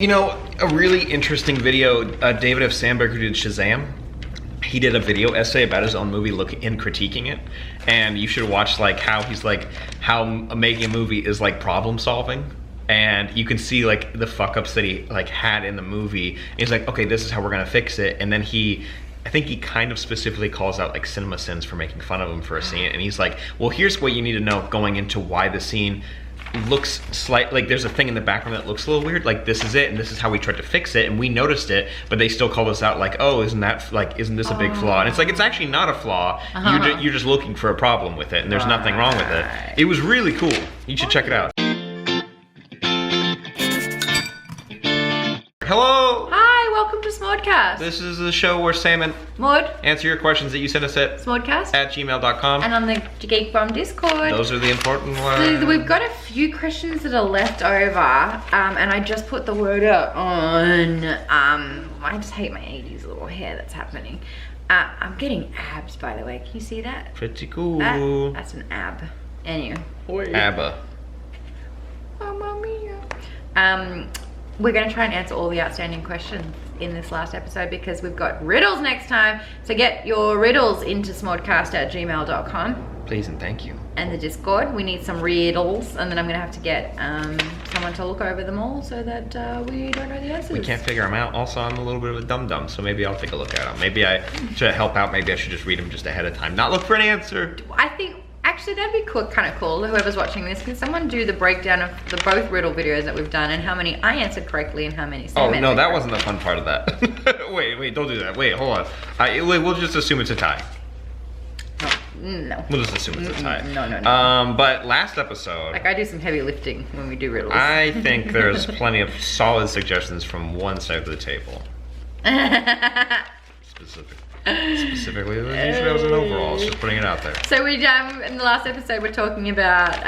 You know, a really interesting video, David F. Sandberg, who did Shazam, he did a video essay about his own movie and critiquing it. And you should watch like how he's like, how making a movie is like problem solving. And you can see like the fuck ups that he like had in the movie. And he's like, okay, this is how we're gonna fix it. And then I think he kind of specifically calls out like cinema sins for making fun of him for a scene. And he's like, well, here's what you need to know going into why the scene looks like there's a thing in the background that looks a little weird, like this is it and this is how we tried to fix it and we noticed it, but they still called us out like, oh, isn't this a big flaw? And it's like, it's actually not a flaw. You're just looking for a problem with it, and there's nothing wrong with it. It was really cool. You should check it out. Hello! Hi, welcome to Smaudecast. This is the show where Sam and Maude answer your questions that you send us at Smaudecast @gmail.com. and on the Geek Bomb Discord. Those are the important ones. So we've got a few questions that are left over, and I just put the word out on, I just hate my 80s little hair that's happening. I'm getting abs, by the way. Can you see that? Pretty cool. That's an ab. Anyway. ABBA. Mamma mia. We're going to try and answer all the outstanding questions in this last episode because we've got riddles next time. So get your riddles into smaudecast@gmail.com. Please and thank you. And the Discord. We need some riddles, and then I'm going to have to get someone to look over them all so that we don't know the answers. We can't figure them out. Also, I'm a little bit of a dum-dum, so maybe I'll take a look at them. Maybe to help out, maybe I should just read them just ahead of time. Not look for an answer. I think, actually, that'd be cool, kind of cool. Whoever's watching this, can someone do the breakdown of the both riddle videos that we've done and how many I answered correctly and how many Sam answered no, that correctly? wasn't the fun part of that. wait, don't do that. Wait, hold on. We'll just assume it's a tie. No. We'll just assume it's a tie. No. But last episode, Like, I do some heavy lifting when we do riddles. I think there's plenty of solid suggestions from one side of the table. Specifically, usually I was in overalls, just putting it out there. So in the last episode, we're talking about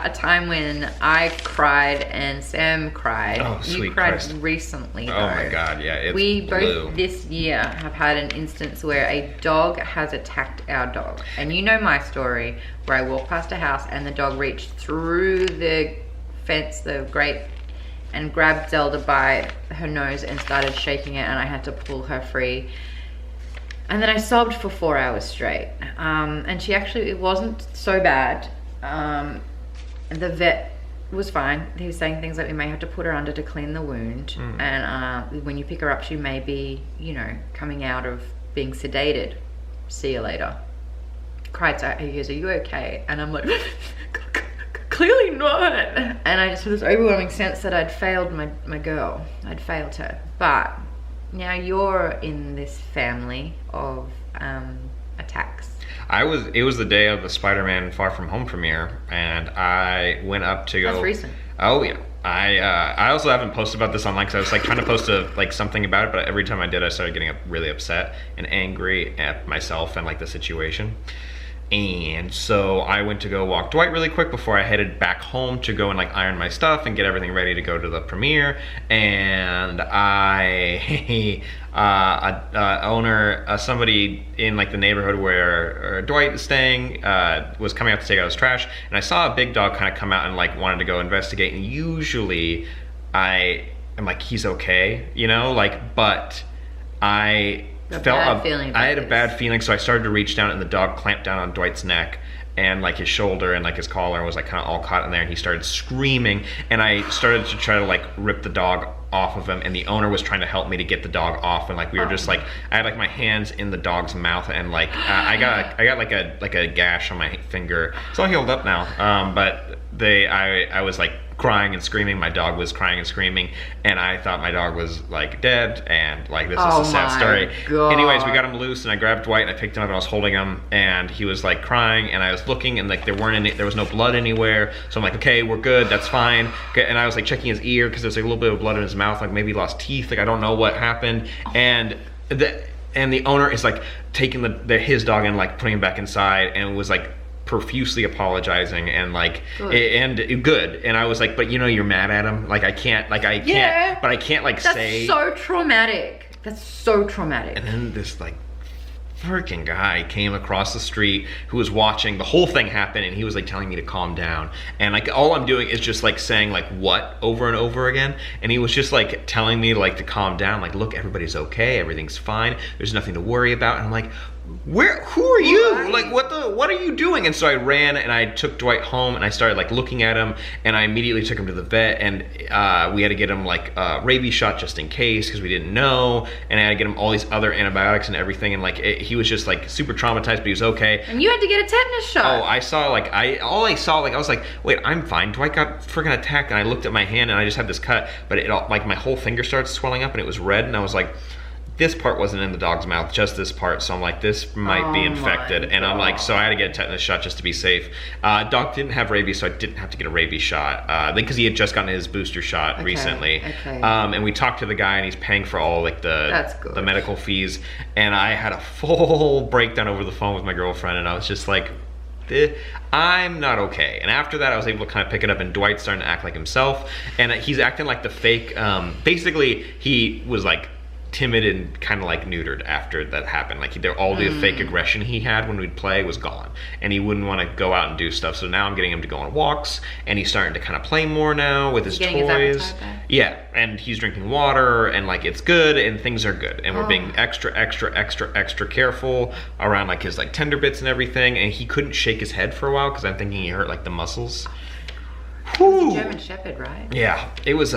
a time when I cried and Sam cried. Oh, sweet You cried Christ. recently, though. Oh my God, yeah, it's We blue. both this year have had an instance where a dog has attacked our dog. And you know my story, where I walked past a house and the dog reached through the fence, the grate, and grabbed Zelda by her nose and started shaking it, and I had to pull her free. And then I sobbed for 4 hours straight. And it wasn't so bad. The vet was fine. He was saying things like we may have to put her under to clean the wound. And when you pick her up, she may be, coming out of being sedated. See you later. Cried, so he goes, are you okay? And I'm like, clearly not. And I just had this overwhelming sense that I'd failed my girl. I'd failed her. But now you're in this family of attacks. It was the day of the Spider-Man Far From Home premiere, and I went up to go. That's recent. Oh yeah. I also haven't posted about this online because I was like trying to post something about it, but every time I did, I started getting really upset and angry at myself and like the situation. And so I went to go walk Dwight really quick before I headed back home to go and like iron my stuff and get everything ready to go to the premiere. And somebody in like the neighborhood where Dwight is staying was coming out to take out his trash, and I saw a big dog kind of come out and like wanted to go investigate. And usually I am like, he's okay, but I had a bad feeling, so I started to reach down, and the dog clamped down on Dwight's neck and like his shoulder and like his collar was like kind of all caught in there, and he started screaming, and I started to try to like rip the dog off of him, and the owner was trying to help me to get the dog off, and like we were just like, I had like my hands in the dog's mouth, and like I got like a gash on my finger. It's all healed up now, but I was like crying and screaming. My dog was crying and screaming, and I thought my dog was like dead, and like this is a sad story. God. Anyways, we got him loose, and I grabbed Dwight and I picked him up and I was holding him, and he was like crying, and I was looking, and like there was no blood anywhere, so I'm like, okay, we're good, that's fine. Okay, and I was like checking his ear because there's like a little bit of blood in his mouth, like maybe he lost teeth, like I don't know what happened. And the owner is like taking his dog and like putting him back inside, and was like profusely apologizing and like good. And I was like, but you're mad at him, like I can't like that's say. so traumatic. And And then this like freaking guy came across the street who was watching the whole thing happen, and he was like telling me to calm down, and like all I'm doing is just like saying like what over and over again, and he was just like telling me like to calm down, like look, everybody's okay, everything's fine, there's nothing to worry about. And I'm like, who are you? Right. Like what are you doing? And so I ran and I took Dwight home, and I started like looking at him, and I immediately took him to the vet, and we had to get him like a rabies shot just in case, because we didn't know, and I had to get him all these other antibiotics and everything, and like he was just like super traumatized, but he was okay. And you had to get a tetanus shot. Oh, I saw like I was like, wait, I'm fine. Dwight got freaking attacked, and I looked at my hand, and I just had this cut, but it all, like my whole finger started swelling up, and it was red, and I was like, this part wasn't in the dog's mouth, just this part. So I'm like, this might be infected. And I'm like, so I had to get a tetanus shot just to be safe. Dog didn't have rabies, so I didn't have to get a rabies shot. Because he had just gotten his booster shot recently. Okay. And we talked to the guy, and he's paying for all like the medical fees. And I had a full breakdown over the phone with my girlfriend, and I was just like, I'm not okay. And after that, I was able to kind of pick it up, and Dwight's starting to act like himself. And he's acting like the fake, basically he was like timid and kind of like neutered after that happened. Like all the fake aggression he had when we'd play was gone, and he wouldn't want to go out and do stuff. So now I'm getting him to go on walks, and he's starting to kind of play more now with his toys. His appetite back? Yeah, and he's drinking water, and like it's good, and things are good, and we're being extra careful around like his like tender bits and everything. And he couldn't shake his head for a while because I'm thinking he hurt like the muscles. It was a German Shepherd, right? Yeah, it was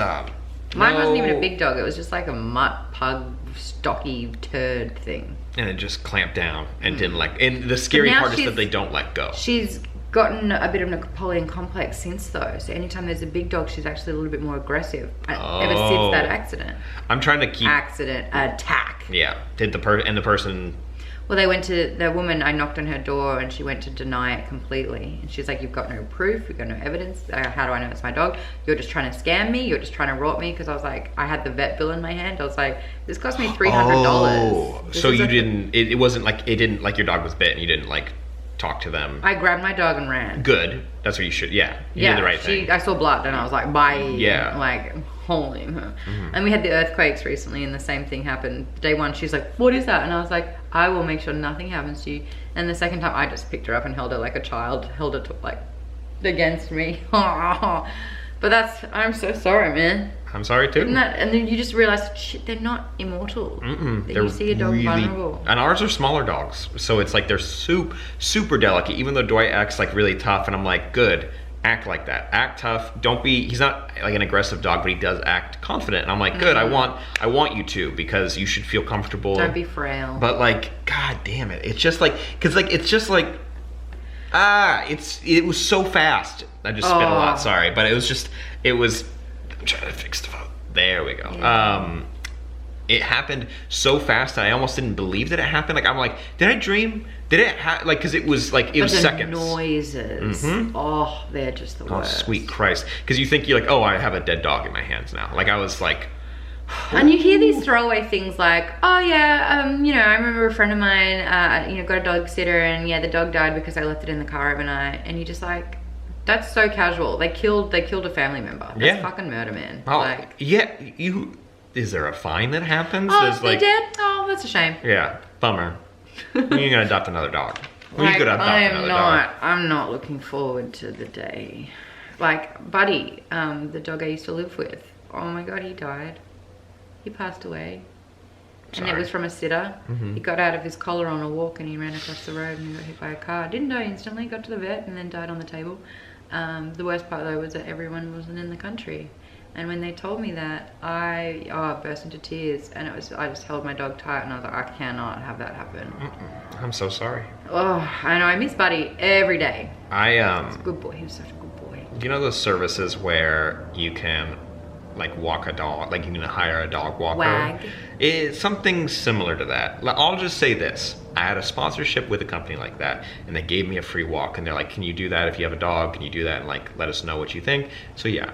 Mine wasn't even a big dog. It was just like a mutt, pug, stocky turd thing. And it just clamped down and didn't and the scary part is that they don't let go. She's gotten a bit of a Napoleon complex since though. So anytime there's a big dog, she's actually a little bit more aggressive. Ever since that accident. I'm trying to keep... Attack. Yeah. Did the person... Well, they went to the woman. I knocked on her door, and she went to deny it completely. And she's like, "You've got no proof. You've got no evidence. How do I know it's my dog? You're just trying to scam me. You're just trying to rot me." Because I was like, I had the vet bill in my hand. I was like, "This cost me $300." Oh, so you didn't? It wasn't like it didn't like your dog was bit, and you didn't like talk to them. I grabbed my dog and ran. Good. That's what you should. Yeah. You did the right thing. I saw blood, and I was like, "Bye." Yeah. Like, holy. And we had the earthquakes recently, and the same thing happened. Day one, she's like, "What is that?" And I was like, "I will make sure nothing happens to you." And the second time, I just picked her up and held her like a child, held her to, like against me. But I'm so sorry, man. I'm sorry too. And then you just realize, shit, they're not immortal. They're you see a dog really vulnerable. And ours are smaller dogs, so it's like they're super delicate. Even though Dwight acts like really tough, and I'm like, good. Act like that. Act tough. Don't be. He's not like an aggressive dog, but he does act confident. And I'm like, good. I want you to, because you should feel comfortable. Don't be frail. But like, god damn it, it's just like, cause like it's just like, it was so fast. I just spit a lot. Sorry, but it was. I'm trying to fix the phone. There we go. Yeah. It happened so fast that I almost didn't believe that it happened. Like I'm like, did I dream? Did it like, because it was like, it was seconds. Noises. Oh, they're just the worst. Oh, sweet Christ. Because you think you're like, oh, I have a dead dog in my hands now. Like I was like... And you hear these throwaway things like, oh yeah, I remember a friend of mine, got a dog sitter, and yeah, the dog died because I left it in the car overnight. And you're just like, that's so casual. They killed a family member. That's fucking murder, man. Oh, like, yeah, is there a fine that happens? Oh, they dead? Oh, that's a shame. Yeah, bummer. When are you gonna adopt another dog? When are you gonna adopt another dog? I'm not looking forward to the day. Like, Buddy, the dog I used to live with. Oh my God, he died. He passed away. And it was from a sitter. He got out of his collar on a walk, and he ran across the road, and he got hit by a car. Didn't die instantly, got to the vet, and then died on the table. The worst part though was that everyone wasn't in the country. And when they told me that, I burst into tears, and I just held my dog tight, and I was like, I cannot have that happen. I'm so sorry. Oh, I know, I miss Buddy every day. He's a good boy, he was such a good boy. You know those services where you can like walk a dog, like you can hire a dog walker? Wag. It's something similar to that. I'll just say this. I had a sponsorship with a company like that, and they gave me a free walk, and they're like, can you do that if you have a dog? Can you do that? And like, let us know what you think. So yeah.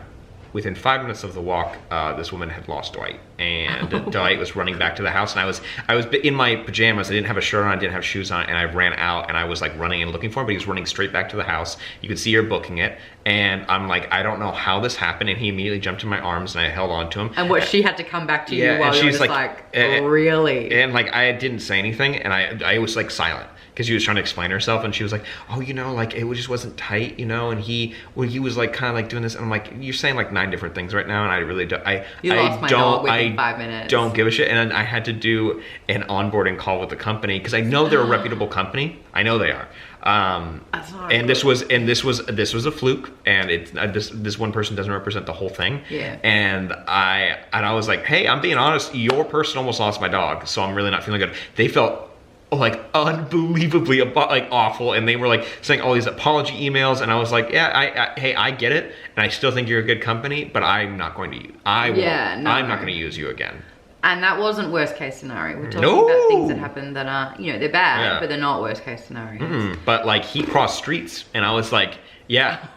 within 5 minutes of the walk, this woman had lost Dwight, and Dwight was running back to the house, and I was in my pajamas. I didn't have a shirt on, I didn't have shoes on, and I ran out, and I was like running and looking for him, but he was running straight back to the house. You could see her booking it, and I'm like, I don't know how this happened, and he immediately jumped in my arms, and I held on to him. And what, she had to come back to you while and you were she's just really? And like, I didn't say anything, and I was like silent, because she was trying to explain herself, and she was like, oh, you know, like, it just wasn't tight, you know, and he was like kind of like doing this, and I'm like, you're saying like 9 different things right now, and I really don't, lost my dog within 5 minutes. Don't give a shit. And I had to do an onboarding call with the company, because I know they're a reputable company. I know they are. And this was a fluke, and this one person doesn't represent the whole thing. Yeah. And I was like, hey, I'm being honest, your person almost lost my dog, so I'm really not feeling good. They felt like unbelievably like awful, and they were like saying all these apology emails, and I was like, yeah, hey, I get it, and I still think you're a good company, but I'm not going to use. I'm not going to use you again. And that wasn't worst case scenario. We're talking about things that happen that are, you know, they're bad, but they're not worst case scenarios. But like, he crossed streets, and I was like, yeah.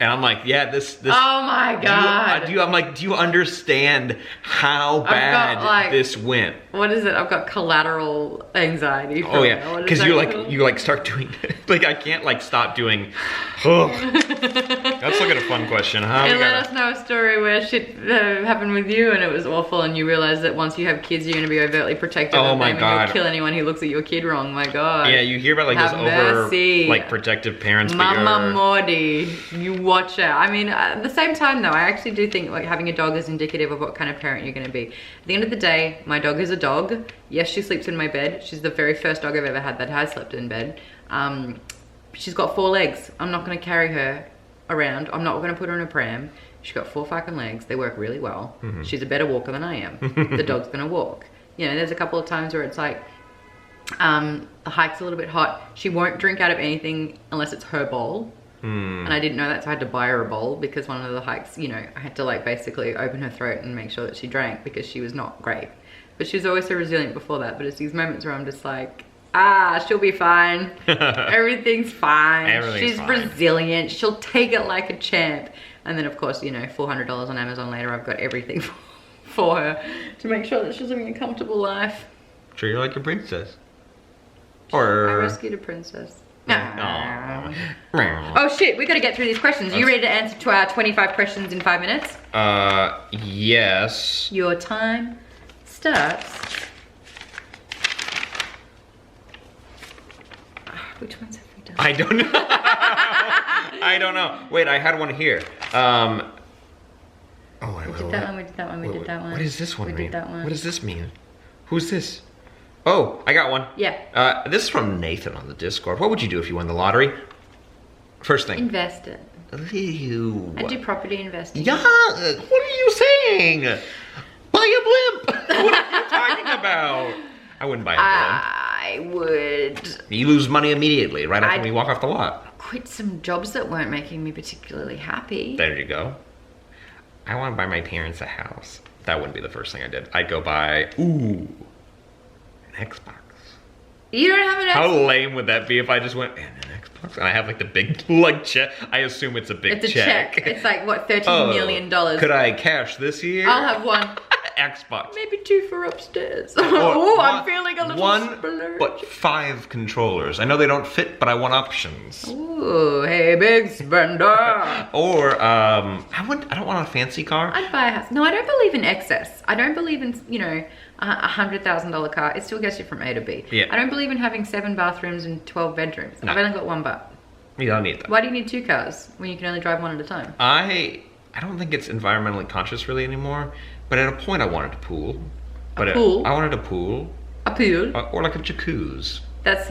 And I'm like, yeah, this. Oh my God. Do you understand how bad this went? What is it? I've got collateral anxiety. Oh yeah, because you start doing, like, I can't like stop doing. Let's look at a fun question, huh? And let us know a story where shit happened with you and it was awful, and you realize that once you have kids, you're going to be overtly protective of them, and you'll kill anyone who looks at your kid wrong. My God. Yeah, you hear about like those over like protective parents. Mama Morty, you watch out. I mean, at the same time though, I actually do think like having a dog is indicative of what kind of parent you're going to be. At the end of the day, my dog is a dog. Yes, she sleeps in my bed. She's the very first dog I've ever had that has slept in bed. She's got 4 legs. I'm not going to carry her around. I'm not going to put her in a pram. She's got 4 fucking legs. They work really well. She's a better walker than I am. The dog's going to walk. You know, there's a couple of times where it's like, the hike's a little bit hot. She won't drink out of anything unless it's her bowl. And I didn't know that, so I had to buy her a bowl, because one of the hikes, you know, I had to like basically open her throat and make sure that she drank, because she was not great. But she was always so resilient before that. But it's these moments where I'm just like, she'll be fine. Everything's fine. She's resilient. She'll take it like a champ. And then of course, you know, $400 on Amazon later, I've got everything for her to make sure that she's living a comfortable life. Treat her like a princess. I rescued a princess. Oh shit, we gotta get through these questions. Are you ready to answer to our 25 questions in 5 minutes? Yes. Your time starts. Which ones have we done? I don't know. I don't know. Wait, I had one here. We did that one. What does this one mean? We did that one. What does this mean? Who's this? Oh, I got one. Yeah. This is from Nathan on the Discord. What would you do if you won the lottery? First thing. Invest it. Ew. I do property investing. Yeah. What are you saying? Buy a blimp. What are you talking about? I wouldn't buy a blimp. I would. You lose money immediately right after we walk off the lot. Quit some jobs that weren't making me particularly happy. There you go. I want to buy my parents a house. That wouldn't be the first thing I did. I'd go buy, an Xbox. You don't have an Xbox? How lame would that be if I just went, and an Xbox? And I have like the big, like, check. I assume it's a big check. It's a check. It's like, what, $13 million? Could I cash this year? I'll have one. Xbox. Maybe 2 for upstairs. I'm feeling a little splurge. But 5 controllers. I know they don't fit, but I want options. Ooh, hey, big spender. Or, I don't want a fancy car. I'd buy a house. No, I don't believe in excess. I don't believe in, you know, a $100,000 car. It still gets you from A to B. Yeah. I don't believe in having 7 bathrooms and 12 bedrooms. No. I've only got 1 butt. You don't need that. Why do you need 2 cars when you can only drive 1 at a time? I don't think it's environmentally conscious really anymore. But at a point, I wanted a pool. A pool? I wanted a pool. A pool? Or like a jacuzzi. That's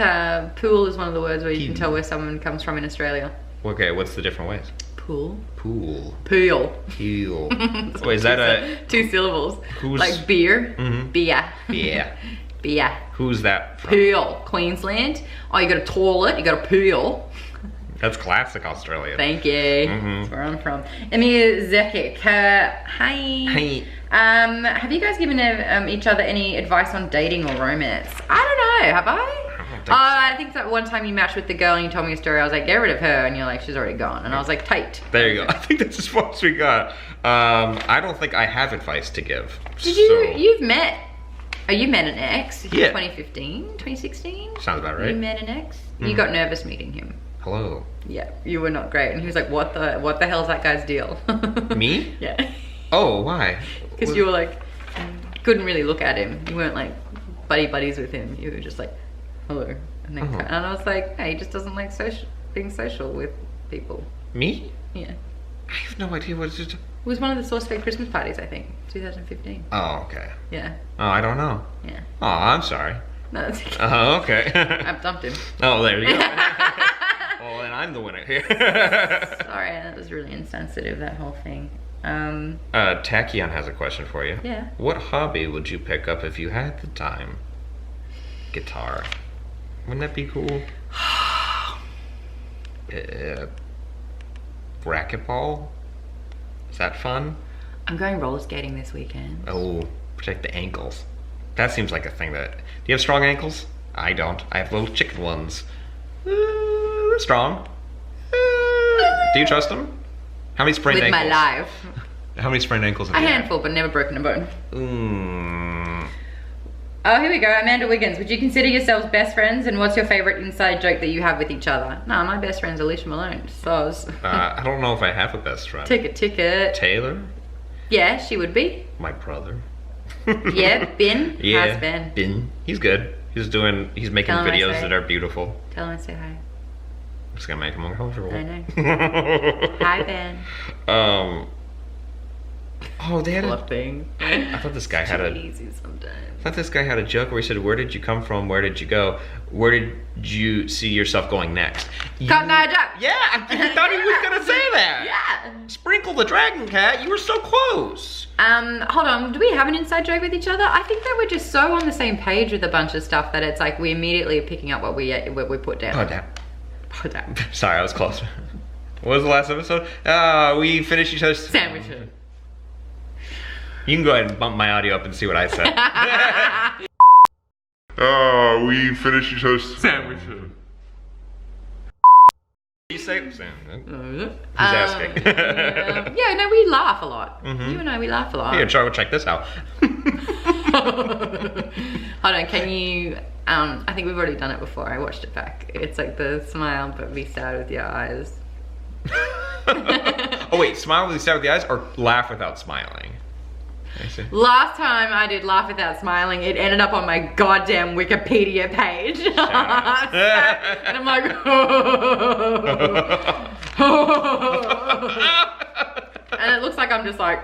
pool is one of the words where you can tell where someone comes from in Australia. Okay, what's the different ways? Pool. Pool. Pool. Pool. Wait, is that 2 syllables? Who's like beer. Beer. Yeah. Beer. Who's that from? Pool. Queensland. Oh, you got a toilet. You got a pool. That's classic Australia. Thank you. That's where I'm from. Emir Zekic. Hi. Hi. Have you guys given each other any advice on dating or romance? I don't know. Have I? don't think Oh, so. I think that one time you matched with the girl and you told me a story. I was like, get rid of her, and you're like, she's already gone. And I was like, tight. There you go. I think that's as far as we got. I don't think I have advice to give. Did you? You've met. Oh, you met an ex. Yeah. 2015, 2016. Sounds about right. You met an ex. You got nervous meeting him. Hello. Yeah, you were not great, and he was like, "What the hell's that guy's deal?" Me? Yeah. Oh, why? Because you were like, couldn't really look at him. You weren't like buddies with him. You were just like, hello, and then and I was like, hey, he just doesn't like being social with people. Me? Yeah. I have no idea what it is. It was one of the Source Fake Christmas parties, I think, 2015. Oh, okay. Yeah. Oh, I don't know. Yeah. Oh, I'm sorry. No, that's okay. Oh, okay. I've dumped him. Oh, there you go. Well, then I'm the winner here. Sorry, that was really insensitive, that whole thing. Tachyon has a question for you. Yeah. What hobby would you pick up if you had the time? Guitar. Wouldn't that be cool? Racquetball? Is that fun? I'm going roller skating this weekend. Oh, protect the ankles. That seems like a thing that... Do you have strong ankles? I don't. I have little chicken ones. Strong. Do you trust them? How many sprained With ankles? my life. How many sprained ankles have A you had? handful, but never broken a bone. Mm. Oh, here we go. Amanda Wiggins. Would you consider yourselves best friends? And what's your favorite inside joke that you have with each other? No, my best friend's Alicia Malone. So, I don't know if I have a best friend. ticket. Taylor? Yeah, she would be. My brother. Yeah, Ben. Yeah. How's Ben? Ben. He's good. He's making Tell him I videos say- that are beautiful. Tell him I say hi. I'm just gonna make him uncomfortable. I know. Hi, Ben. Oh, they had a... Thing. I thought this guy had a... Easy sometimes. I thought this guy had a joke where he said, "Where did you come from? Where did you go? Where did you see yourself going next?" Cotton Eye Jack. Yeah, I thought he was gonna say that. Yeah. Sprinkle the dragon cat. You were so close. Hold on. Do we have an inside joke with each other? I think that we're just so on the same page with a bunch of stuff that it's like we immediately are picking up what we put down. Oh, damn. Put down. Sorry, I was close. What was the last episode? We finished each other's Sandwiches. You can go ahead and bump my audio up and see what I said. We finished each other's sandwiches. You say Who's Who's asking? Yeah, no, we laugh a lot. You and I, we laugh a lot. Here, check this out. Hold on, can you, I think we've already done it before. I watched it back. It's like the smile but be sad with your eyes. Oh wait, smile with the eyes or laugh without smiling? I see. Last time I did laugh without smiling, it ended up on my goddamn Wikipedia page. And I'm like, and it looks like I'm just like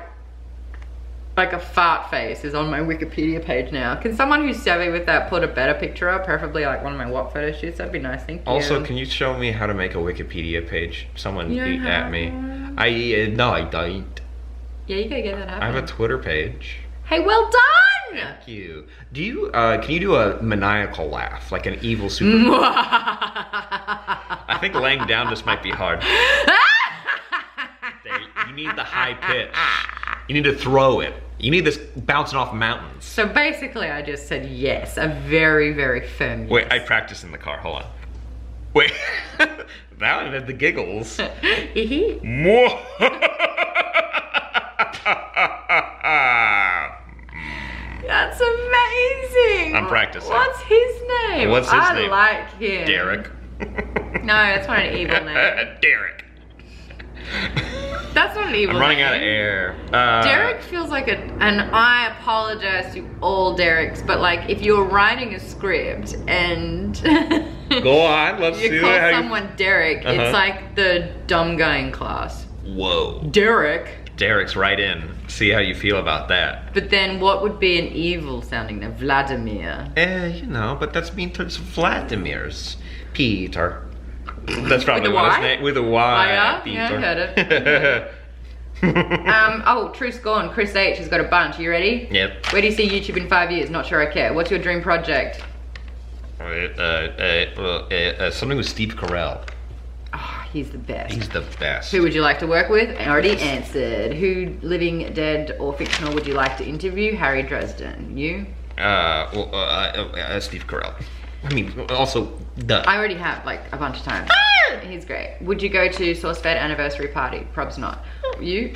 a fart face is on my Wikipedia page now. Can someone who's savvy with that put a better picture up? Preferably like one of my what photo shoots. That'd be nice, thank you. Also, can you show me how to make a Wikipedia page? Someone You don't beat at have me. one? No, I don't. Yeah, you gotta get that I happening. have a Twitter page. Hey, well done! Thank you. Do you? Can you do a maniacal laugh, like an evil super? I think laying down this might be hard. You need the high pitch. You need to throw it. You need this bouncing off mountains. So basically, I just said yes, a very, very firm yes. Wait, I practiced in the car. Hold on. Wait, that one had the giggles. More. That's amazing. I'm practicing. What's his name? What's his name? I like him. Derek. No, that's not an evil name. Derek. That's not an evil I'm running name. out of air. Derek feels like and I apologize to all Dereks, but like if you're writing a script and Go on, let's see you call how someone Derek, it's like the dumb guy in class. Whoa. Derek. Derek's right in. See how you feel about that. But then what would be an evil sounding name? Vladimir. But that's mean towards Vladimir's. Peter. That's probably With a what his Y? name. With a Y. Yeah? Peter. Yeah, I heard it. True scorn. Chris H has got a bunch. Are you ready? Yep. Where do you see YouTube in 5 years? Not sure I care. What's your dream project? Something with Steve Carell. Oh, he's the best. He's the best. Who would you like to work with? I already answered. Who, living, dead, or fictional, would you like to interview? Harry Dresden. You? Steve Carell. I mean, also, duh. I already have, like, a bunch of times. He's great. Would you go to SauceFed anniversary party? Prob's not. You?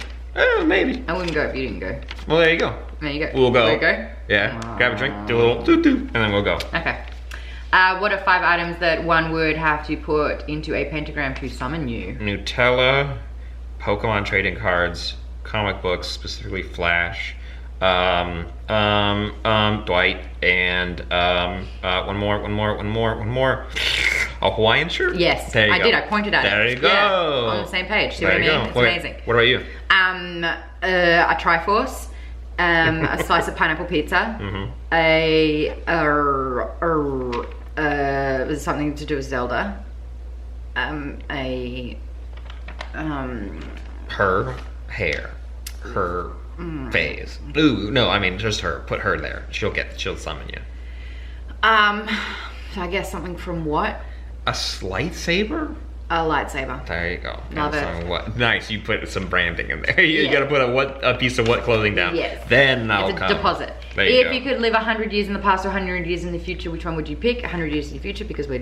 Maybe. I wouldn't go if you didn't go. Well, there you go. There you go. We'll go. Will you go? Yeah. Grab a drink, do a little doo-doo, and then we'll go. Okay. What are 5 items that one would have to put into a pentagram to summon you? Nutella, Pokemon trading cards, comic books, specifically Flash, Dwight, and one more. A Hawaiian shirt? Yes, There you I go. did. I pointed at it. There you go. Yeah, on the same page. See what I There you mean? go. It's Wait, amazing. What about you? A Triforce, a slice of pineapple pizza, something to do with Zelda, Her hair. Her face. Ooh, no, I mean just her. Put her there. She'll summon you. so I guess something from what? A lightsaber? A lightsaber. There you go. Love And it. some what? Nice, you put some branding in there. You Yeah. gotta put a piece of what clothing down. Yes. Then I'll It's a come. deposit. There you If go. you could live 100 years in the past or 100 years in the future, which one would you pick? 100 years in the future because we're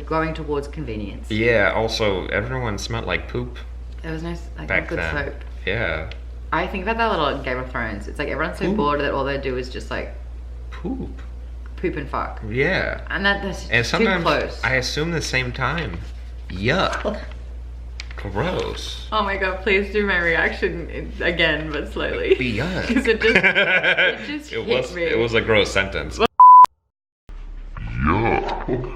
going towards convenience. Yeah, also everyone smelled like poop There was no like back good then. soap. Yeah. I think about that a lot in Game of Thrones. It's like everyone's so Ooh. bored that all they do is just like Poop. poop and fuck. Yeah. And that's And too sometimes close. I assume the same time. Yuck. Gross. Oh my god, please do my reaction again, but slowly. Yuck. Because it just it hit was me. it was a gross sentence. Yeah.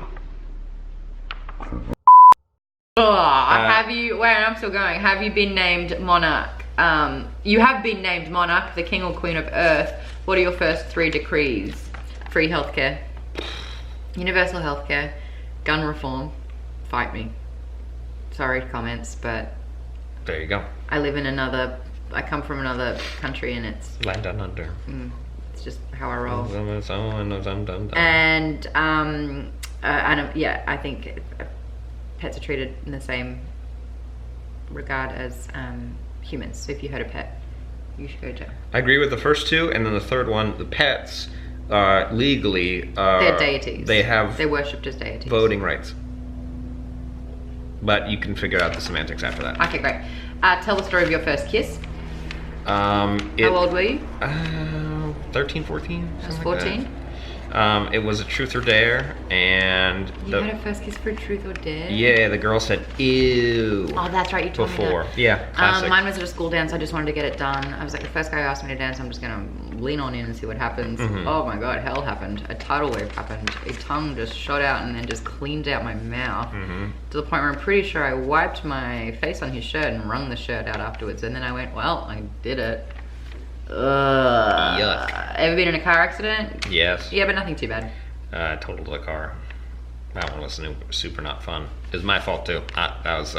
Have you, wait, I'm still going. Have you been named monarch? You have been named monarch, the king or queen of earth. What are your first 3 decrees? Free healthcare, universal healthcare, gun reform, fight me. Sorry comments, but There you go. I come from another country and it's Land down under. just how I roll. And And yeah, I think pets are treated in the same regard as humans. So if you hurt a pet, you should go to jail. I agree with the first 2, and then the third one, the pets legally They're deities. They're They're worshipped as deities. voting rights. But you can figure out the semantics after that. Okay, great. Tell the story of your first kiss. How How old were you? 13, 14? I was something like 14. that. It was a truth or dare, and You had a first kiss for a truth or dare? yeah, the girl said ew. Oh, that's right. You told me Before. that. Yeah, classic. Mine was at a school dance. I just wanted to get it done. I was like, the first guy who asked me to dance, I'm just gonna lean on in and see what happens. Oh my god, hell happened. A tidal wave happened. A tongue just shot out and then just cleaned out my mouth. To the point where I'm pretty sure I wiped my face on his shirt and wrung the shirt out afterwards. And then I went, well, I did it. Ugh. Yuck. Ever been in a car accident? Yes. Yeah, but nothing too bad. Totaled the car. That one was super not fun. It was my fault too. That was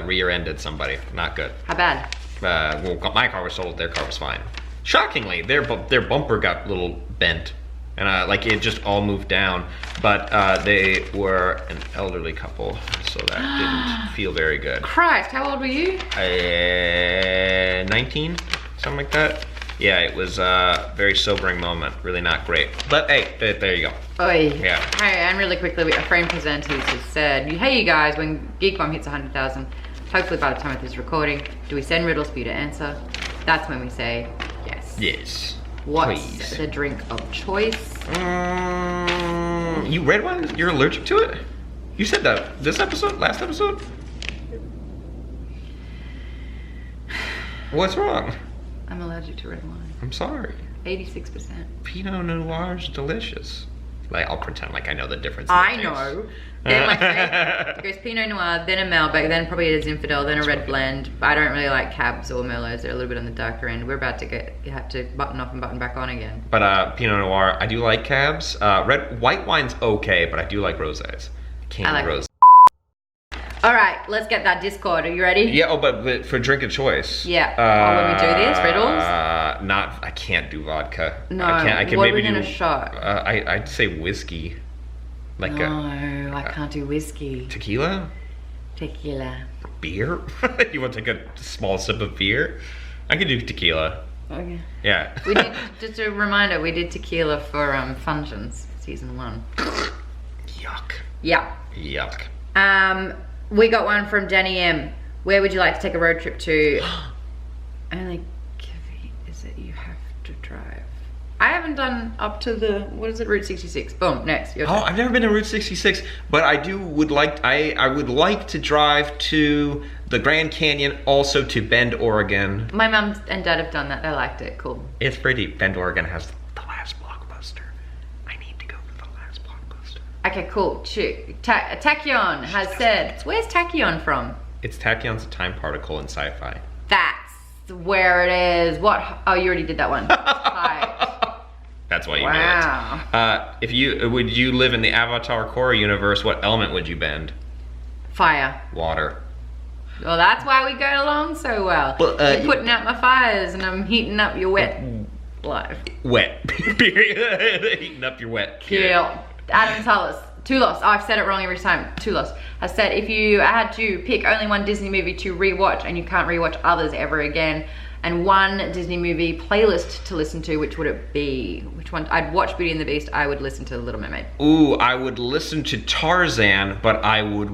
rear-ended somebody. Not good. How bad? Well, my car was totaled. Their car was fine. Shockingly, their bumper got a little bent, and like it just all moved down. But they were an elderly couple, so that didn't feel very good. Christ, how old were you? 19, something like that. Yeah, it was a very sobering moment. Really not great. But hey, there you go. Oi. Yeah. Hey, and really quickly, a friend presenters has said, hey you guys, when Geek Bomb hits 100,000, hopefully by the time of this recording, do we send riddles for you to answer? That's when we say yes. Yes. What's Please. the drink of choice? You read one? You're allergic to it? You said that this episode? Last episode? What's wrong? I'm allergic to red wine. I'm sorry. 86%. Pinot Noir is delicious. Like, I'll pretend like I know the difference. In I the know. Then like it goes Pinot Noir, then a Malbec, then probably a Zinfandel, then a red blend. I don't really like Cabs or Merlots. They're a little bit on the darker end. We're about to have to button off and button back on again. But Pinot Noir, I do like cabs. White wine's okay, but I do like rosés. Can't I like rose. All right, let's get that Discord. Are you ready? Yeah. Oh, but for drink of choice. Yeah. When we do this, riddles. I can't do vodka. No. I can what maybe are we gonna do. shot? I'd say whiskey. Like No, I can't do whiskey. tequila. Tequila. Beer. You want to take a small sip of beer? I could do tequila. Okay. Yeah. We did, just a reminder, we did tequila for functions. season 1. Yuck. Yeah. Yuck. We got one from Danny M. Where would you like to take a road trip to? Only is it you have to drive. I haven't done up to the, what is it, Route 66. Boom, next. Your Oh, turn. I've never been to Route 66, but I would like to drive to the Grand Canyon, also to Bend, Oregon. My mum and dad have done that. They liked it. Cool. It's pretty. Bend, Oregon has the last blockbuster. I need to go to the last blockbuster. Okay, cool. Shoot. Tachyon has said, where's Tachyon from? It's Tachyon's a time particle in sci-fi. That's where it is. What? Oh, you already did that one. Right. That's why you Wow. knew it. Would you live in the Avatar Korra universe, what element would you bend? Fire. Water. Well, that's why we go along so well. But, You're putting out my fires and I'm heating up your wet life. Wet. Period. Heating up your wet. Kill. Adam Tulos, oh, I've said it wrong every time. Tulos has said, if you had to pick only one Disney movie to rewatch and you can't rewatch others ever again, and one Disney movie playlist to listen to, which would it be? Which one? I'd watch Beauty and the Beast. I would listen to The Little Mermaid. Ooh, I would listen to Tarzan, but I would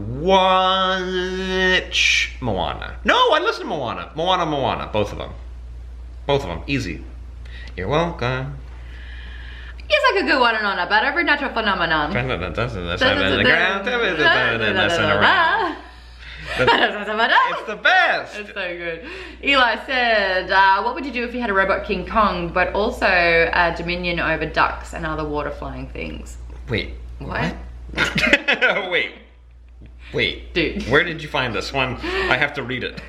watch Moana. No, I'd listen to Moana. Moana. Both of them. Easy. You're welcome. Yes, I could go on and on about every natural phenomenon. It's the best. It's so good. Eli said, what would you do if you had a robot King Kong, but also a dominion over ducks and other water flying things? Wait. What? Wait. Dude. Where did you find this one? I have to read it.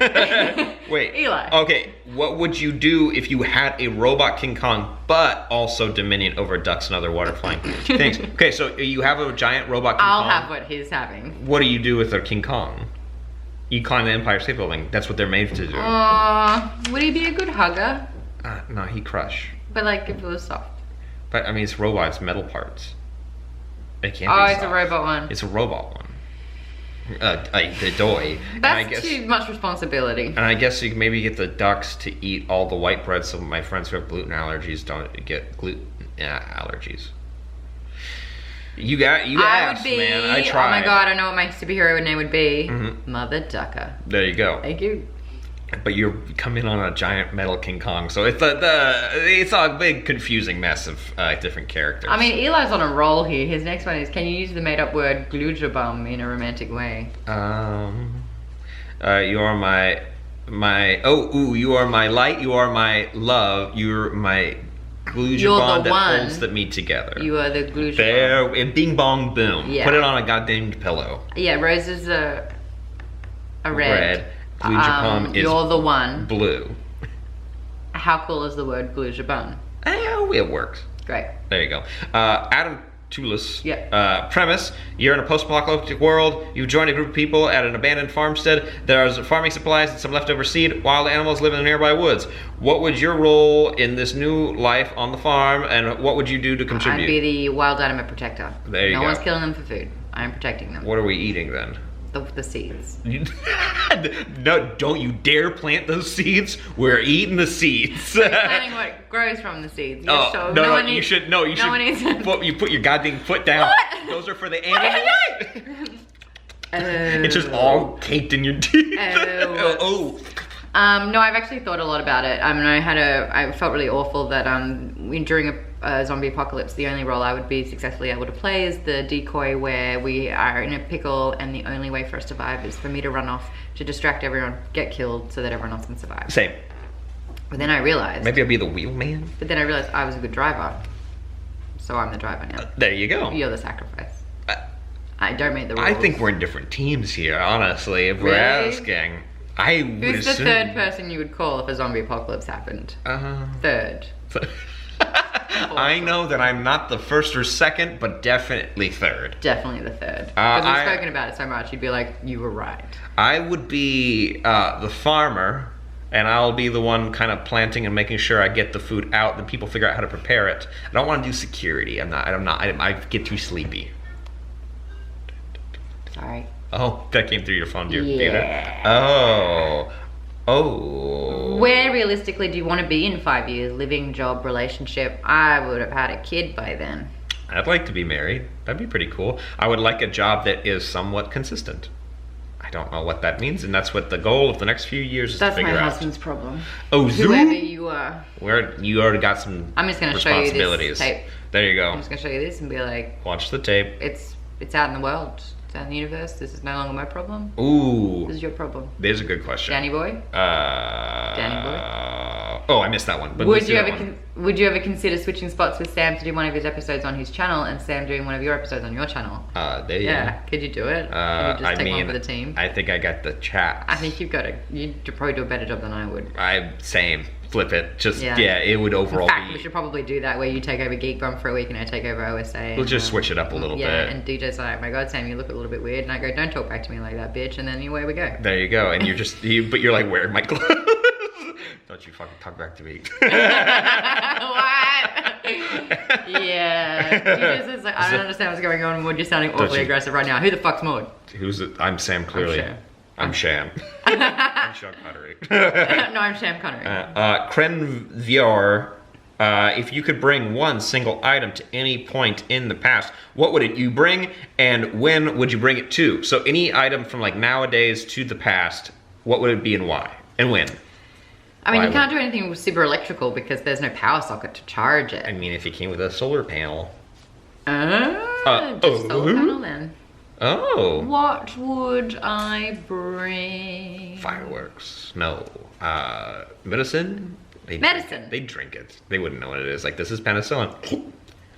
Wait. Eli. Okay, what would you do if you had a robot King Kong, but also dominion over ducks and other water flying things? Okay, so you have a giant robot King Kong. I'll have what he's having. What do you do with a King Kong? You climb the Empire State Building. That's what they're made to do. Would he be a good hugger? No, he'd crush. But like if it was soft. But I mean, it's robots, metal parts. It can't be Oh, it's a soft. robot one. It's a robot one. The doy. That's too much responsibility. And I guess you can maybe get the ducks to eat all the white bread so my friends who have gluten allergies don't get gluten allergies. You asked, man. I tried. Oh my god, I know what my superhero name would be. Mm-hmm. Mother Ducker. There you go. Thank you. But you're coming on a giant metal King Kong, so it's a big confusing mess of different characters. I mean, Eli's on a roll here. His next one is, can you use the made-up word glujabum in a romantic way? You are my you are my light, you are my love, you're my glujabon that one. holds the meat together. You are the glujabum. There, and bing bong boom. Yeah. Put it on a goddamn pillow. Yeah, Rose is a red. Red. Glujabon is you're the one. blue. How cool is the word glujabun? It works. Great. There you go. Adam Tulis. Yeah. Premise: you're in a post-apocalyptic world. You join a group of people at an abandoned farmstead. There's farming supplies and some leftover seed. Wild animals live in the nearby woods. What would your role in this new life on the farm, and what would you do to contribute? I'd be the wild animal protector. There you go. No one's killing them for food. I'm protecting them. What are we eating then? The seeds. No, don't you dare plant those seeds. We're eating the seeds. Planting what grows from the seeds. Oh, So no, one you needs- should one needs- you put your goddamn foot down. What? Those are for the What animals. did I do? It's just all caked in your teeth. Oh. No, I've actually thought a lot about it. I mean, I felt really awful that during a zombie apocalypse, the only role I would be successfully able to play is the decoy, where we are in a pickle and the only way for us to survive is for me to run off to distract everyone, get killed, so that everyone else can survive. Same. But then I realized. Maybe I'll be the wheelman. But then I realized I was a good driver, so I'm the driver now. There you go. You're the sacrifice. I don't make the rules. I think we're in different teams here, honestly, if we're Really? asking. I would Who's the assume... third person you would call if a zombie apocalypse happened? Third. I know that I'm not the first or second, but definitely third. Definitely the third. Because we've I- spoken about it so much, you'd be like, you were right. I would be the farmer, and I'll be the one kind of planting and making sure I get the food out, and people figure out how to prepare it. I don't want to do security. I get too sleepy. Sorry. Oh, that came through your phone, dear Yeah. Peter. Oh. Where realistically do you want to be in 5 years? Living, job, relationship? I would have had a kid by then. I'd like to be married. That'd be pretty cool. I would like a job that is somewhat consistent. I don't know what that means, and that's what the goal of the next few years is That's to my figure out. husband's problem. Oh, Whoever Zoom? you are. You already got some I'm just going to show you responsibilities. this tape. There you go. I'm just going to show you this and be like, Watch the tape. it's out in the world. It's out in the universe. This is no longer my problem. Ooh. This is your problem. There's a good question. Danny boy? Danny boy? Oh, I missed that one. But Would let's do you that ever one. would you ever consider switching spots with Sam to do one of his episodes on his channel and Sam doing one of your episodes on your channel? There you Yeah, could you do it? Could you just take one for the team? I think I got the chat. I think you'd probably do a better job than I would. Same. Flip it. Just, Yeah. it would overall In fact, be... we should probably do that where you take over Geek Bum for a week and I take over OSA. We'll just switch it up a little yeah, bit. and DJ's like, my God, Sam, you look a little bit weird. And I go, don't talk back to me like that, bitch. And then away we go. There you go. And you're just... but you're like, wearing my clothes. Don't you fucking talk back to me. What? Yeah. You just, it's like, I don't understand what's going on, Maud. You're sounding awfully you- aggressive right now. Who the fuck's Maud? Who's it? I'm Sam, clearly. I'm Sham. I'm Sean Connery. No, I'm Sam Connery. Krenviar, if you could bring one single item to any point in the past, what would you bring, and when would you bring it to? So any item from like nowadays to the past, what would it be and why? And when? I mean, Why you can't do anything super electrical because there's no power socket to charge it. I mean, if it came with a solar panel. Just solar panel then. Oh. What would I bring? Fireworks. No. Medicine? Medicine. They drink it. They wouldn't know what it is. Like, this is penicillin.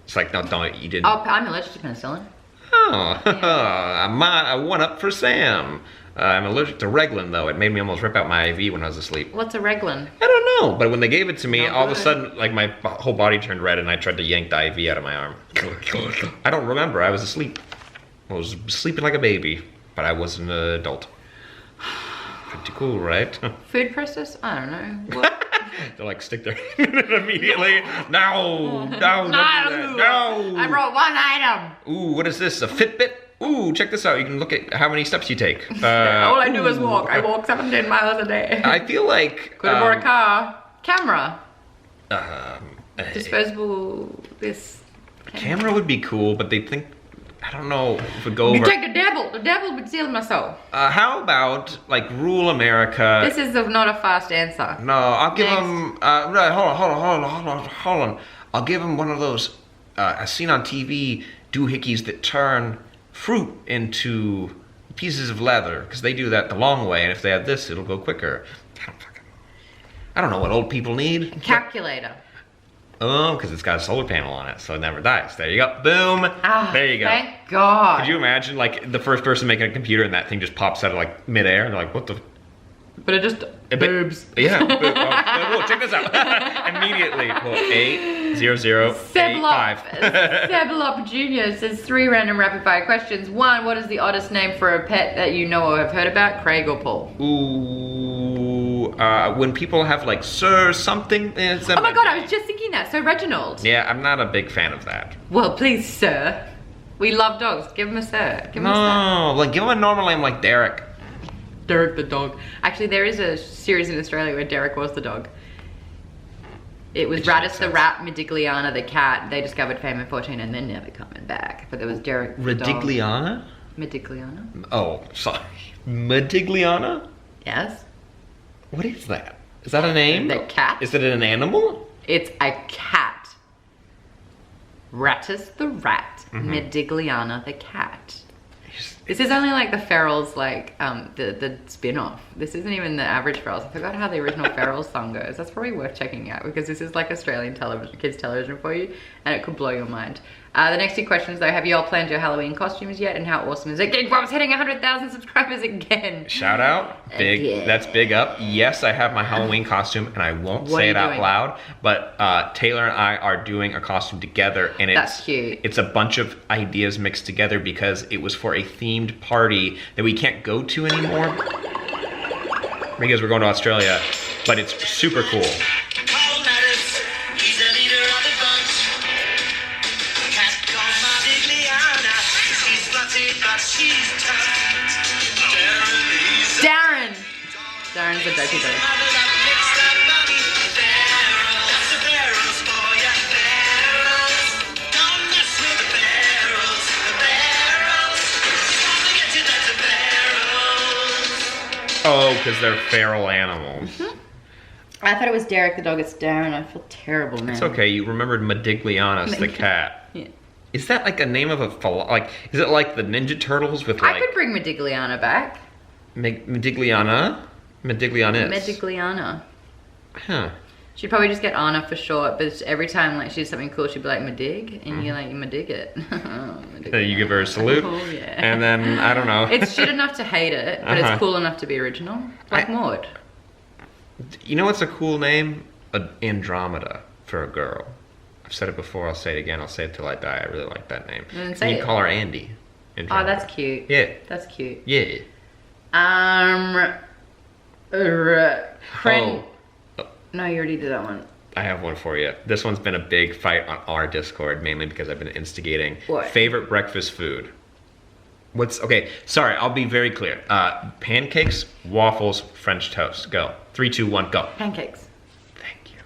It's like, no, don't, you didn't. Oh, I'm allergic to penicillin. Oh, a one-up for Sam. I'm allergic to Reglan, though. It made me almost rip out my IV when I was asleep. What's a Reglan? I don't know, but when they gave it to me, Not all of a good. sudden, like, my whole body turned red, and I tried to yank the IV out of my arm. I don't remember. I was asleep. I was sleeping like a baby, but I was an adult. Pretty cool, right? Food process? I don't know. What? They're like, stick their hand in it immediately. No, don't do that. No. I brought one item. Ooh, what is this? A Fitbit? Ooh, check this out. You can look at how many steps you take. All I do is walk. I walk 17 miles a day. I feel like... Could have bought a car. Camera. a Disposable. This. camera would be cool, but they think... I don't know if it would go You over... take the devil. The devil would steal my soul. how about, like, rule America... This is not a fast answer. No, I'll give Next. him... right, hold on. I'll give him one of those... I've seen on TV doohickeys that turn fruit into pieces of leather, because they do that the long way, and if they have this, it'll go quicker. I don't know what old people need. Calculator. Oh, because it's got a solar panel on it, so it never dies. There you go. Boom. There you go. Thank God. Could you imagine, like, the first person making a computer and that thing just pops out of, like, midair, and they're like, what the... But it just boobs. Yeah. Whoa, check this out. Immediately. Well, 80085. Sebelop Jr. says 3 random rapid fire questions. 1, what is the oddest name for a pet that you know or have heard about? Craig or Paul? Ooh, when people have like Sir something. Oh my God, I was just thinking that. So Reginald. Yeah, I'm not a big fan of that. Well, please, sir. We love dogs. Give him a sir. Give him a sir. No, like give him a normal name like Derek. Derek the dog. Actually, there is a series in Australia where Derek was the dog. It was Which Radis makes the sense. rat, Medigliana the cat. They discovered fame in 14 and then never coming back. But there was Derek the dog. Ridigliana? Medigliana? Oh, sorry. Medigliana? Yes. What is that? Is that a name? The cat? Is it an animal? It's a cat. Rattus the rat, Medigliana the cat. This is only like the Ferals, like the spin-off. This isn't even the average Ferals. I forgot how the original Ferals song goes. That's probably worth checking out because this is like Australian television, kids television for you, and it could blow your mind. The next 2 questions though: have you all planned your Halloween costumes yet, and how awesome is it? Geek Bob's hitting 100,000 subscribers again. Shout out. Big. Yeah. That's big up. Yes, I have my Halloween costume, and I won't What are say you it out doing? loud, but Taylor and I are doing a costume together, and That's cute. It's a bunch of ideas mixed together because it was for a themed party that we can't go to anymore because we're going to Australia, but it's super cool. Paul Maris, he's the leader of the bunch. Cat called Modigliana, she's slutty but she's tough. Darren, he's a Darren. Darren's a dopey dog. mother that mixed up bunny. Barrels, that's the barrels for ya. Barrels, don't mess with the Oh, because they're feral animals. I thought it was Derek the dog. It's Darren. I feel terrible, man. It's okay. You remembered Modiglianus the cat. Yeah. Is that like a name of a like? Is it like the Ninja Turtles with like? I could bring Modigliana back. Modigliana? Modiglianus. Modigliana. Huh. She'd probably just get Anna for short, but every time like she did something cool, she'd be like Madig, and you're like Madig it. You give her a salute, oh, yeah. and then I don't know. It's shit enough to hate it, but it's cool enough to be original, like Maude. You know what's a cool name? Andromeda for a girl. I've said it before. I'll say it again. I'll say it till I die. I really like that name. Then And say you it. can call her Andy. Oh, Andromeda. that's cute. Yeah. That's cute. Yeah. Friend. Oh, No, you already did that one. I have one for you. This one's been a big fight on our Discord, mainly because I've been instigating. What? Favorite breakfast food? Okay, sorry, I'll be very clear. Pancakes, waffles, French toast. Go. 3, 2, 1, go. Pancakes. Thank you.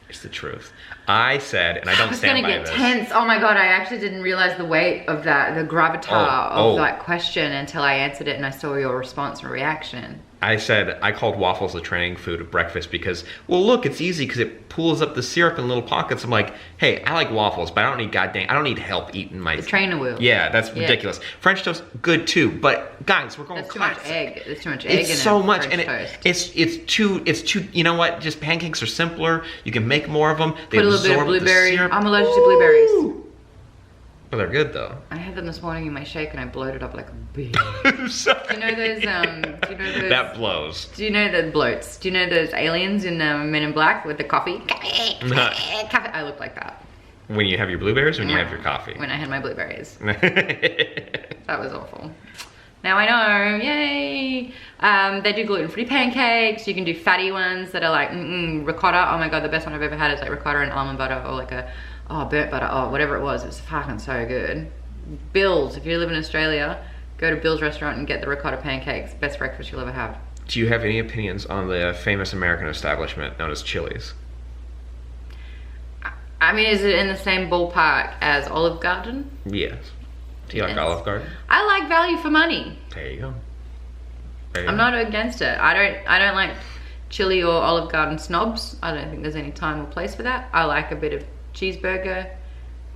It's the truth. I said, and I don't I was stand gonna by get this. tense. Oh my god, I actually didn't realize the weight of that, the gravitas of that question until I answered it and I saw your response and reaction. I said I called waffles the training food of breakfast because, well, look, it's easy because it pulls up the syrup in little pockets. I'm like, hey, I like waffles, but I don't need help eating my. The trainer wheel. Yeah, that's ridiculous. French toast, good too, but guys, we're going. That's too much egg. There's too much egg It's in so a much, French and toast. it's too. You know what? Just pancakes are simpler. You can make more of them. They Put a little bit of absorb the blueberry. syrup. I'm allergic to blueberries. Well, they're good though. I had them this morning in my shake and I bloated up like a bee. Sorry. Do you know those? Do you know those? That blows. Do you know the bloats? Do you know those aliens in Men in Black with the coffee? Coffee. I look like that When you have your blueberries, or when you have your coffee. when I had my blueberries. That was awful. Now I know, yay! They do gluten-free pancakes. You can do fatty ones that are like ricotta. Oh my god, the best one I've ever had is like ricotta and almond butter, or like burnt butter, whatever it was. It was fucking so good. Bill's, if you live in Australia, go to Bill's restaurant and get the ricotta pancakes. Best breakfast you'll ever have. Do you have any opinions on the famous American establishment known as Chili's? I mean, is it in the same ballpark as Olive Garden? Yes. Do you like Yes. Olive Garden? I like value for money. There you go. There you I'm go. not against it. I don't like chili or Olive Garden snobs. I don't think there's any time or place for that. I like a bit of cheeseburger,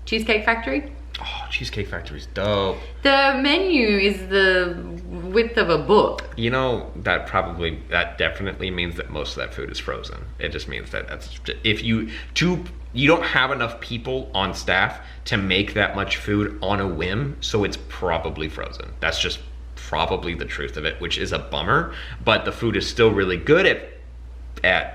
Cheesecake Factory. Oh, Cheesecake Factory's dope. The menu is the width of a book. You know, that definitely means that most of that food is frozen. It just means that if you don't have enough people on staff to make that much food on a whim, so it's probably frozen. That's just probably the truth of it, which is a bummer, but the food is still really good at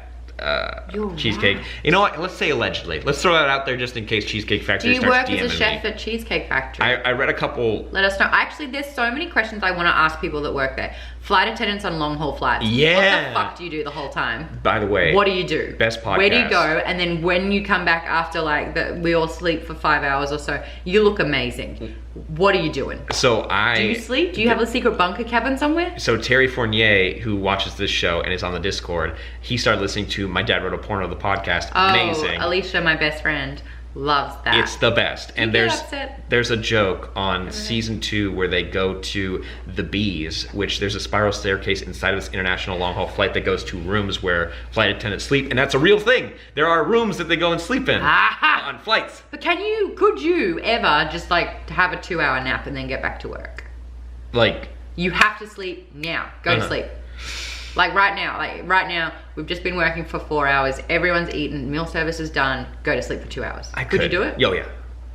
You're Cheesecake. right. You know what? Let's say allegedly. Let's throw that out there just in case Cheesecake Do Factory you starts work as a DMing chef me. at Cheesecake Factory? I read a couple. Let us know. Actually, there's so many questions I want to ask people that work there. Flight attendants on long haul flights. Yeah. What the fuck do you do the whole time? By the way, What do you do? Best podcast. Where do you go? And then when you come back after we all sleep for 5 hours or so, you look amazing. What are you doing? So Do you sleep? Do you have a secret bunker cabin somewhere? So Terry Fournier, who watches this show and is on the Discord, he started listening to My Dad Wrote a Porno, the podcast. Amazing. Oh, Alicia, my best friend, loves that. It's the best. And get upset? there's a joke on season 2 where they go to the Bees, which there's a spiral staircase inside of this international long haul flight that goes to rooms where flight attendants sleep, and that's a real thing. There are rooms that they go and sleep in Aha! on flights. But could you ever just like have a 2-hour nap and then get back to work? Like, You have to sleep now. Go to sleep. Like right now, we've just been working for 4 hours. Everyone's eaten. Meal service is done. Go to sleep for 2 hours. I Could you do it? Yo, yeah.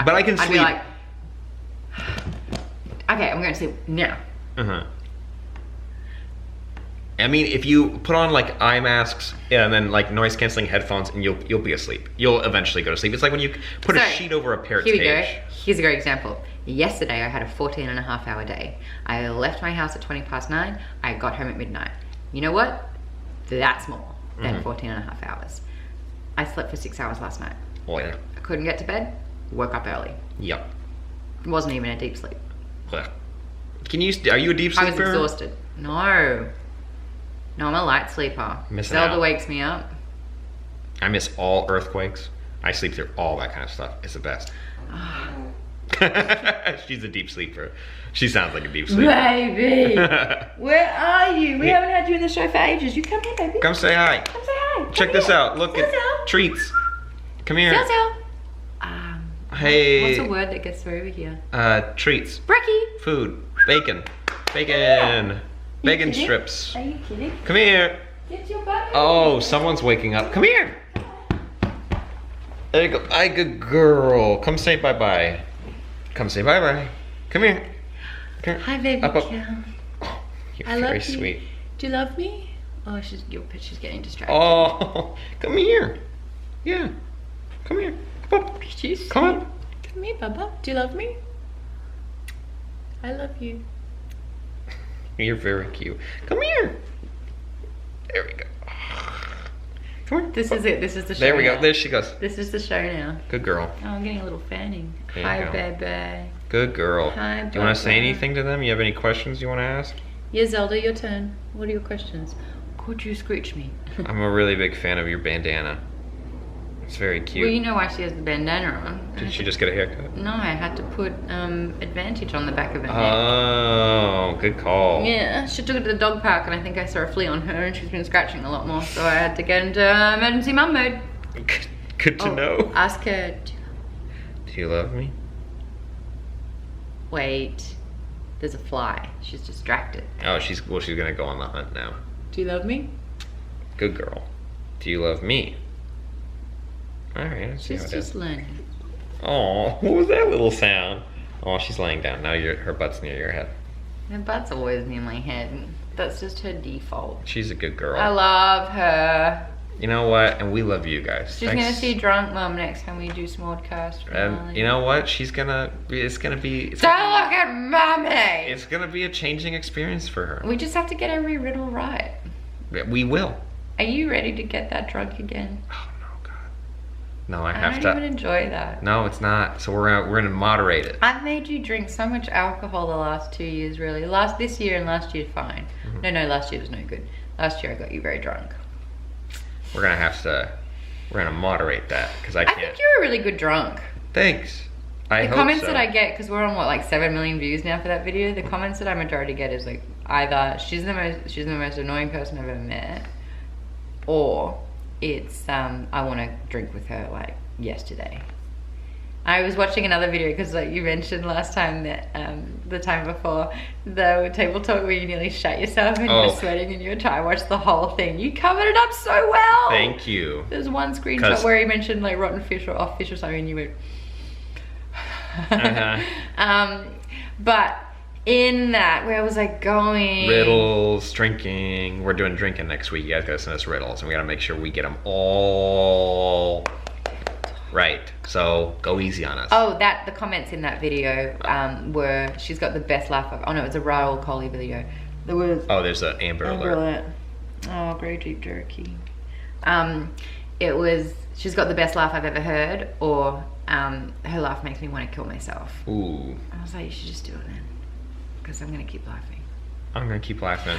But I can I'd sleep. be like, okay, I'm going to sleep now. Uh-huh. I mean, if you put on like eye masks and then like noise canceling headphones, and you'll be asleep. You'll eventually go to sleep. It's like when you put a So, sheet over a parrot's Here we cage. go. Here's a great example. Yesterday, I had a 14.5-hour day. I left my house at 9:20. I got home at midnight. You know what? That's more than 14.5 hours. I slept for 6 hours last night. Oh yeah. I couldn't get to bed. Woke up early. Yep. It wasn't even a deep sleep. Ugh. Are you a deep I sleeper? was exhausted. No, I'm a light sleeper. Missing Zelda out. wakes me up. I miss all earthquakes. I sleep through all that kind of stuff. It's the best. She's a deep sleeper. She sounds like a deep sleeper. Baby, where are you? We haven't had you in the show for ages. You come here, baby. Come say hi. Come say hi. Check this out. Look at treats. Come here. Hey. What's a word that gets through over here? Treats. Brekkie. Food. Bacon. Bacon. Bacon strips. Are you kidding? Come here. Get your butt. Oh, someone's waking up. Come here. There you go. Hi, good girl. Come say bye-bye. Come say bye-bye. Come here. Come here. Hi, baby. Up, up. Cal. Oh, you're I love very you. sweet. Do you love me? Oh, she's getting distracted. Oh, come here. Yeah. Come here. Come up. She's Come on. Come here, Bubba. Do you love me? I love you. You're very cute. Come here. There we go. Come on. This is it. This is the show. There we now. go. There she goes. This is the show now. Good girl. Oh, I'm getting a little fanning. There you Hi, go. baby. Good girl. Hi, Do you want to say Bubba. anything to them? You have any questions you want to ask? Yeah, Zelda, your turn. What are your questions? Could you screech me? I'm a really big fan of your bandana. It's very cute. Well, you know why she has the bandana on. Did she just get a haircut? No, I had to put advantage on the back of her neck. Oh, good call. Yeah, she took it to the dog park and I think I saw a flea on her and she's been scratching a lot more, so I had to get into emergency mum mode. Good to know. Ask her. Do you love me? Wait, there's a fly. She's distracted. Oh, she's gonna go on the hunt now. Do you love me? Good girl. Do you love me? All right, let's see how She's it is. just learning. Oh, what was that little sound? Oh, she's laying down. Now her butt's near your head. Her butt's always near my head. That's just her default. She's a good girl. I love her. You know what? And we love you guys. She's Thanks. gonna see drunk mum next time we do Smaudecast. And you know what? It's gonna be. Don't look at mommy! It's gonna be a changing experience for her. We just have to get every riddle right. We will. Are you ready to get that drunk again? Oh no, God. No, I I have don't to. even enjoy that. No, it's not. So we're gonna moderate it. I've made you drink so much alcohol the last 2 years, really. This year and last year, fine. Mm-hmm. No, last year was no good. Last year I got you very drunk. We're gonna have to. We're gonna moderate that because I I can't. think you're a really good drunk. Thanks. I The hope comments so. that I get, because we're on what, like 7 million views now for that video. The comments that I majority get is like either she's the most annoying person I've ever met, or it's I want to drink with her like yesterday. I was watching another video because like you mentioned last time that the time before the table talk where you nearly shut yourself and you were sweating and you were trying to watch the whole thing. You covered it up so well. Thank you. There's one screenshot where he mentioned like rotten fish or off fish or something and you went but in that, where was I going? Riddles, drinking. We're doing drinking next week. You guys gotta send us riddles, and we gotta make sure we get them all right. So go easy on us. Oh, the comments in that video were she's got the best laugh of. Oh no, it's a Raoul Coley video. There was. Oh, there's an Amber Alert. Oh, great deep jerky. It was she's got the best laugh I've ever heard, or her laugh makes me want to kill myself. Ooh. I was like, you should just do it then, because I'm gonna keep laughing. I'm gonna keep laughing.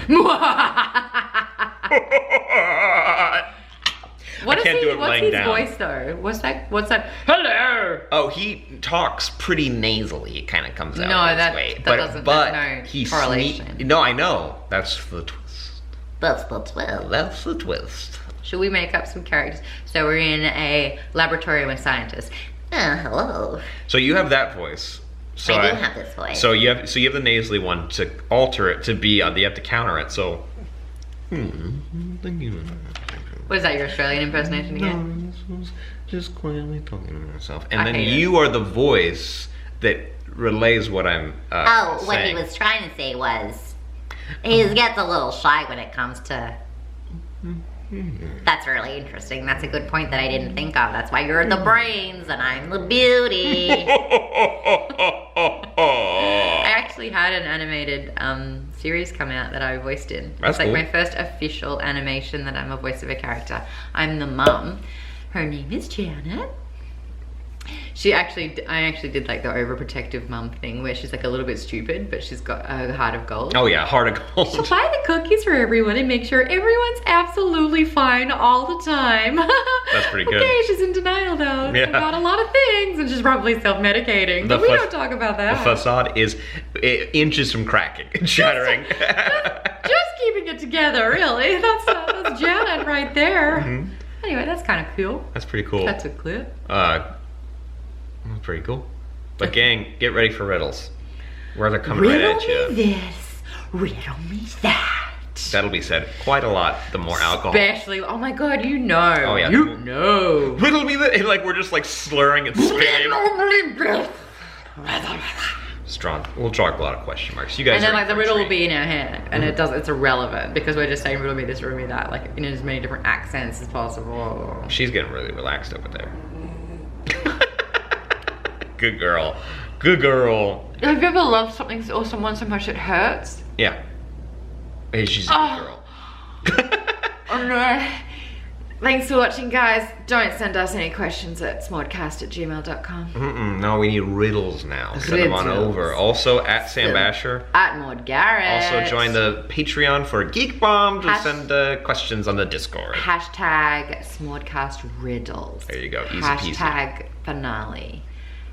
What's his down. voice though? What's that? Hello. Oh, he talks pretty nasally. It kind of comes out No, this way. There's no he's correlation. No, I know. That's the twist. That's the twist. That's the twist. Should we make up some characters? So we're in a laboratory with scientists. Hello. So you have that voice. So I do have this voice. So you have the nasally one to alter it to be. You have to counter it. So. What is that? Your Australian impersonation again? No, this was just quietly talking to myself, and I then hate you are the voice that relays what I'm. What he was trying to say was, he gets a little shy when it comes to. That's really interesting. That's a good point that I didn't think of. That's why you're the brains and I'm the beauty. I actually had an animated series come out that I voiced in. That's it's like cool. my first official animation that I'm a voice of a character. I'm the mum. Her name is Janet. I actually did like the overprotective mum thing where she's like a little bit stupid, but she's got a heart of gold. Oh yeah, heart of She'll gold. buy the cookies for everyone and make sure everyone's absolutely fine all the time. That's pretty good. Okay, she's in denial though Yeah. about a lot of things, and she's probably self-medicating. But we don't talk about The that. facade is inches from cracking and shattering. Just keeping it together, really. That's Janet right there. Mm-hmm. Anyway, that's kind of cool. That's pretty cool. That's a clip. That's pretty cool. But gang, get ready for riddles. Where they're coming right at you. this, riddle me that. That'll be said quite a lot the more alcohol. Especially, oh my god, you know. Oh, yeah. You know. Riddle me that. Like we're just like slurring and spitting. Strong. We'll draw a lot of question marks. You guys. And then are like the in for a riddle will treat. be in our hand, and it's irrelevant because we're just saying riddle me this, riddle me that, like in as many different accents as possible. She's getting really relaxed over there. Good girl. Good girl. Have you ever loved something or someone so much it hurts? Yeah. Hey, she's a good girl. Oh no. Thanks for watching, guys. Don't send us any questions at smaudecast@gmail.com. No, we need riddles now. Send them on Riddles. over. Also at Sam Basher. At Maude Garrett. Also join the Patreon for Geek Bomb to Hash- send questions on the Discord. Hashtag Smaudecast riddles. There you go, easy peasy. Hashtag finale.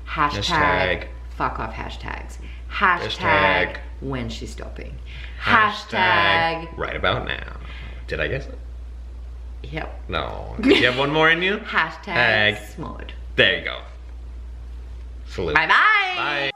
Hashtag Hashtag- fuck off hashtags. Hashtag Hashtag- when she's stopping. Hashtag right about now. Did I guess it? yep. No. Do you have one more in you? Hashtag Tag. Smaud. There you go. Salute. Bye bye. Bye.